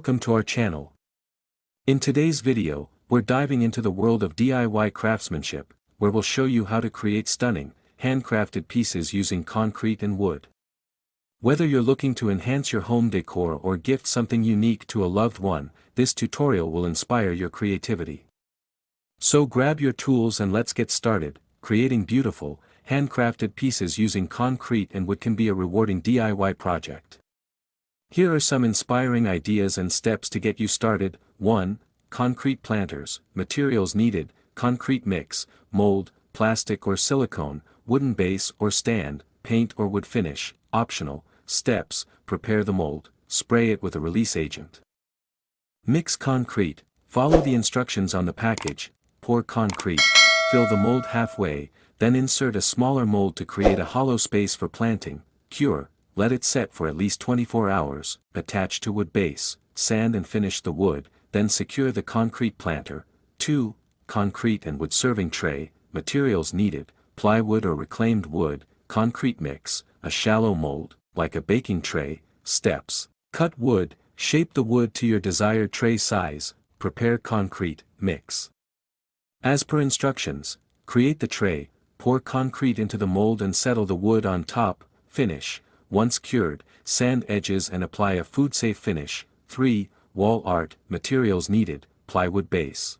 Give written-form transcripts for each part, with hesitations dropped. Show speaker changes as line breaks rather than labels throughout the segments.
Welcome to our channel. In today's video, we're diving into the world of DIY craftsmanship, where we'll show you how to create stunning, handcrafted pieces using concrete and wood. Whether you're looking to enhance your home decor or gift something unique to a loved one, this tutorial will inspire your creativity. So grab your tools and let's get started. Creating beautiful, handcrafted pieces using concrete and wood can be a rewarding DIY project. Here are some inspiring ideas and steps to get you started. 1. Concrete planters. Materials needed: concrete mix, mold, plastic or silicone, wooden base or stand, paint or wood finish, optional. Steps: prepare the mold, spray it with a release agent. Mix concrete. Follow the instructions on the package. Pour concrete, fill the mold halfway, then insert a smaller mold to create a hollow space for planting. Cure. Let it set for at least 24 hours, attach to wood base, sand and finish the wood, then secure the concrete planter. 2. Concrete and wood serving tray. Materials needed: plywood or reclaimed wood, concrete mix, a shallow mold, like a baking tray. Steps: cut wood, shape the wood to your desired tray size, prepare concrete mix. As per instructions, create the tray, pour concrete into the mold and settle the wood on top. Finish: once cured, sand edges and apply a food-safe finish. 3. Wall art. Materials needed: plywood base,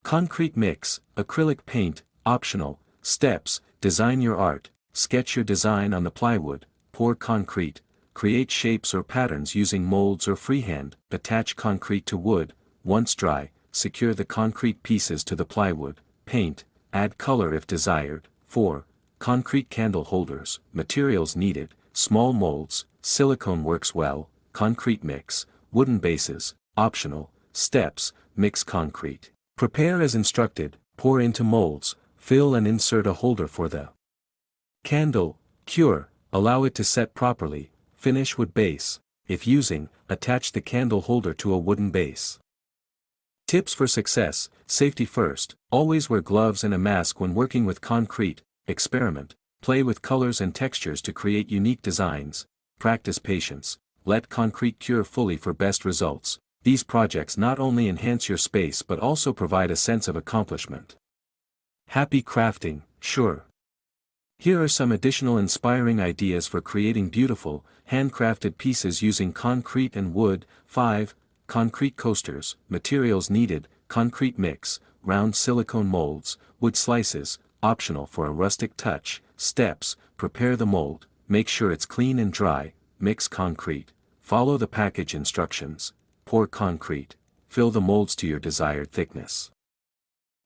concrete mix, acrylic paint, optional. Steps: design your art, sketch your design on the plywood, pour concrete, create shapes or patterns using molds or freehand, attach concrete to wood. Once dry, secure the concrete pieces to the plywood, paint, add color if desired. 4. Concrete candle holders. Materials needed: small molds, silicone works well, concrete mix, wooden bases, optional. Steps: mix concrete, prepare as instructed, pour into molds, fill and insert a holder for the candle. Cure, allow it to set properly, finish wood base. If using, attach the candle holder to a wooden base. Tips for success: safety first, always wear gloves and a mask when working with concrete. Experiment, play with colors and textures to create unique designs. Practice patience, let concrete cure fully for best results. These projects not only enhance your space but also provide a sense of accomplishment. Happy crafting, sure. Here are some additional inspiring ideas for creating beautiful, handcrafted pieces using concrete and wood. 5. Concrete coasters. Materials needed: concrete mix, round silicone molds, wood slices, optional for a rustic touch. Steps: prepare the mold, make sure it's clean and dry, mix concrete, follow the package instructions, pour concrete, fill the molds to your desired thickness.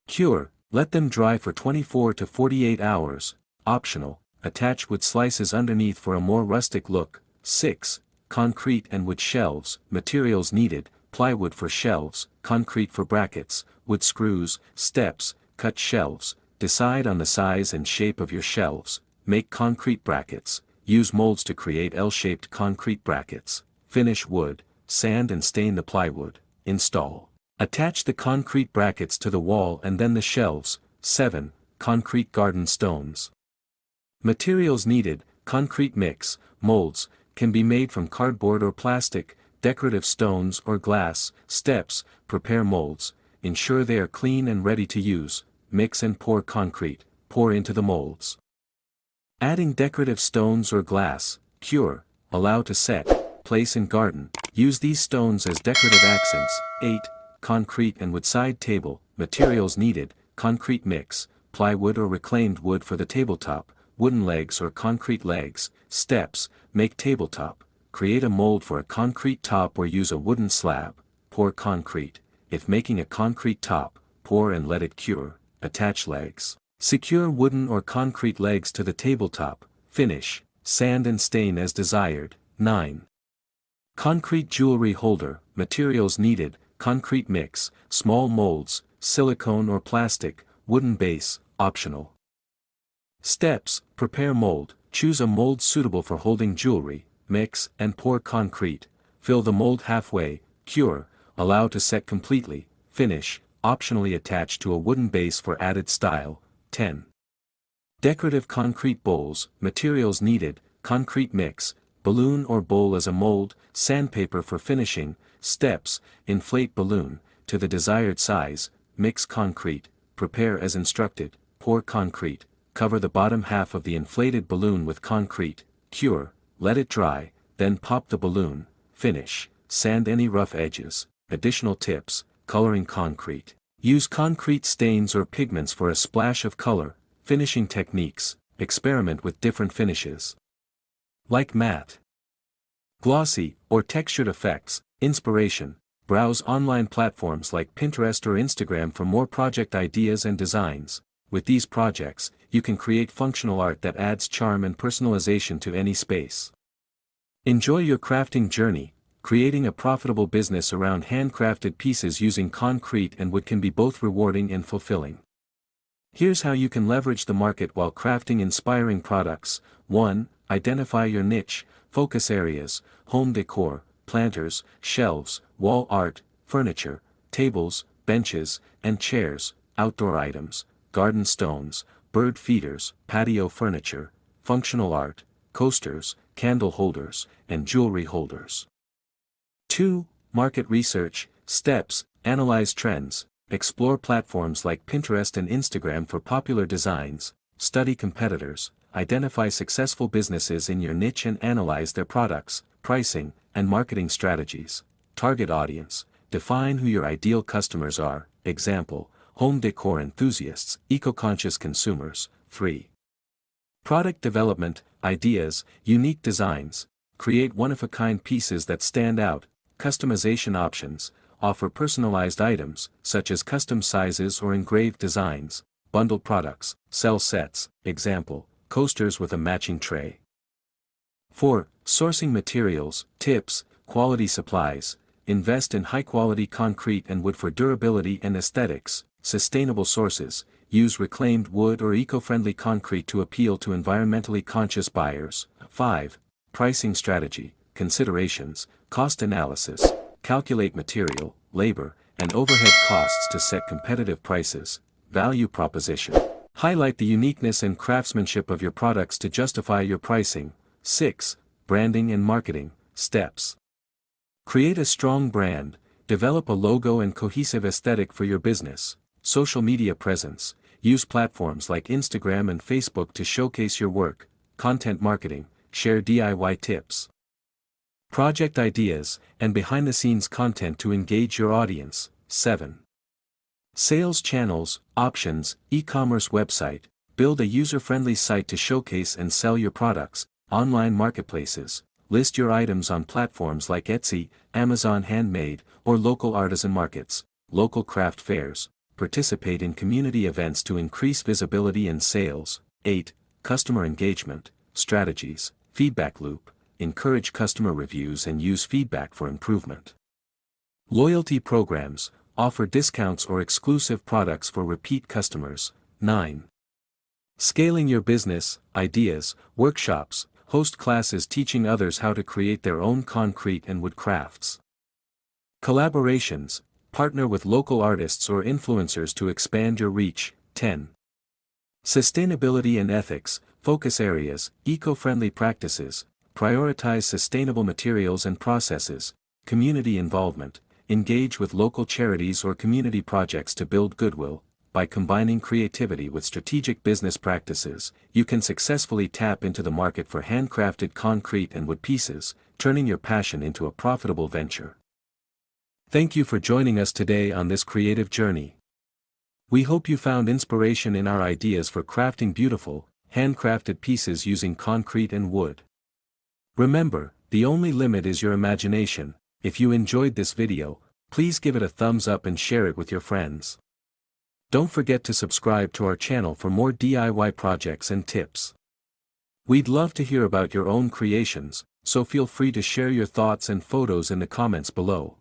Cure, let them dry for 24 to 48 hours, optional, attach wood slices underneath for a more rustic look. 6. Concrete and wood shelves. Materials needed: plywood for shelves, concrete for brackets, wood screws. Steps: cut shelves, decide on the size and shape of your shelves, make concrete brackets, use molds to create L-shaped concrete brackets, finish wood, sand and stain the plywood, install. Attach the concrete brackets to the wall and then the shelves. 7. Concrete garden stones. Materials needed: concrete mix, molds, can be made from cardboard or plastic, decorative stones or glass. Steps: prepare molds, ensure they are clean and ready to use, mix and pour concrete, pour into the molds. Adding decorative stones or glass. Cure, allow to set, place in garden, use these stones as decorative accents. 8. Concrete and wood side table. Materials needed: concrete mix, plywood or reclaimed wood for the tabletop, wooden legs or concrete legs. Steps: make tabletop, create a mold for a concrete top or use a wooden slab, pour concrete, if making a concrete top, pour and let it cure, attach legs, secure wooden or concrete legs to the tabletop, finish, sand and stain as desired. 9. Concrete jewelry holder. Materials needed: concrete mix, small molds, silicone or plastic, wooden base, optional. Steps: prepare mold, choose a mold suitable for holding jewelry, mix and pour concrete, fill the mold halfway, cure, allow to set completely, finish, optionally attach to a wooden base for added style. 10. Decorative concrete bowls. Materials needed: concrete mix, balloon or bowl as a mold, sandpaper for finishing. Steps: inflate balloon to the desired size, mix concrete, prepare as instructed, pour concrete, cover the bottom half of the inflated balloon with concrete, cure, let it dry, then pop the balloon, finish, sand any rough edges. Additional tips: coloring concrete. Use concrete stains or pigments for a splash of color. Finishing techniques: experiment with different finishes, like matte, glossy, or textured effects. Inspiration: browse online platforms like Pinterest or Instagram for more project ideas and designs. With these projects, you can create functional art that adds charm and personalization to any space. Enjoy your crafting journey. Creating a profitable business around handcrafted pieces using concrete and wood can be both rewarding and fulfilling. Here's how you can leverage the market while crafting inspiring products. 1. Identify your niche, focus areas: home decor, planters, shelves, wall art, furniture, tables, benches, and chairs, outdoor items, garden stones, bird feeders, patio furniture, functional art, coasters, candle holders, and jewelry holders. 2. Market research. Steps: analyze trends, explore platforms like Pinterest and Instagram for popular designs, study competitors, identify successful businesses in your niche and analyze their products, pricing, and marketing strategies. Target audience: define who your ideal customers are, example, home decor enthusiasts, eco-conscious consumers. 3. Product development, ideas, unique designs, create one-of-a-kind pieces that stand out. Customization options, offer personalized items, such as custom sizes or engraved designs. Bundle products, sell sets, example, coasters with a matching tray. 4. Sourcing materials, tips, quality supplies, invest in high-quality concrete and wood for durability and aesthetics. Sustainable sources, use reclaimed wood or eco-friendly concrete to appeal to environmentally conscious buyers. 5. Pricing strategy, considerations, cost analysis, calculate material, labor, and overhead costs to set competitive prices. Value proposition, highlight the uniqueness and craftsmanship of your products to justify your pricing. 6. Branding and marketing, steps. Create a strong brand, develop a logo and cohesive aesthetic for your business. Social media presence, use platforms like Instagram and Facebook to showcase your work. Content marketing, share DIY tips, project ideas, and behind-the-scenes content to engage your audience. 7. Sales channels, options, e-commerce website, build a user-friendly site to showcase and sell your products. Online marketplaces, list your items on platforms like Etsy, Amazon Handmade, or local artisan markets. Local craft fairs, participate in community events to increase visibility and sales. 8. Customer engagement, strategies, feedback loop, encourage customer reviews and use feedback for improvement. Loyalty programs, offer discounts or exclusive products for repeat customers. 9. Scaling your business, ideas, workshops, host classes teaching others how to create their own concrete and wood crafts. Collaborations, partner with local artists or influencers to expand your reach. 10. Sustainability and ethics, focus areas, eco-friendly practices, prioritize sustainable materials and processes. Community involvement, engage with local charities or community projects to build goodwill. By combining creativity with strategic business practices, you can successfully tap into the market for handcrafted concrete and wood pieces, turning your passion into a profitable venture. Thank you for joining us today on this creative journey. We hope you found inspiration in our ideas for crafting beautiful, handcrafted pieces using concrete and wood. Remember, the only limit is your imagination. If you enjoyed this video, please give it a thumbs up and share it with your friends. Don't forget to subscribe to our channel for more DIY projects and tips. We'd love to hear about your own creations, so feel free to share your thoughts and photos in the comments below.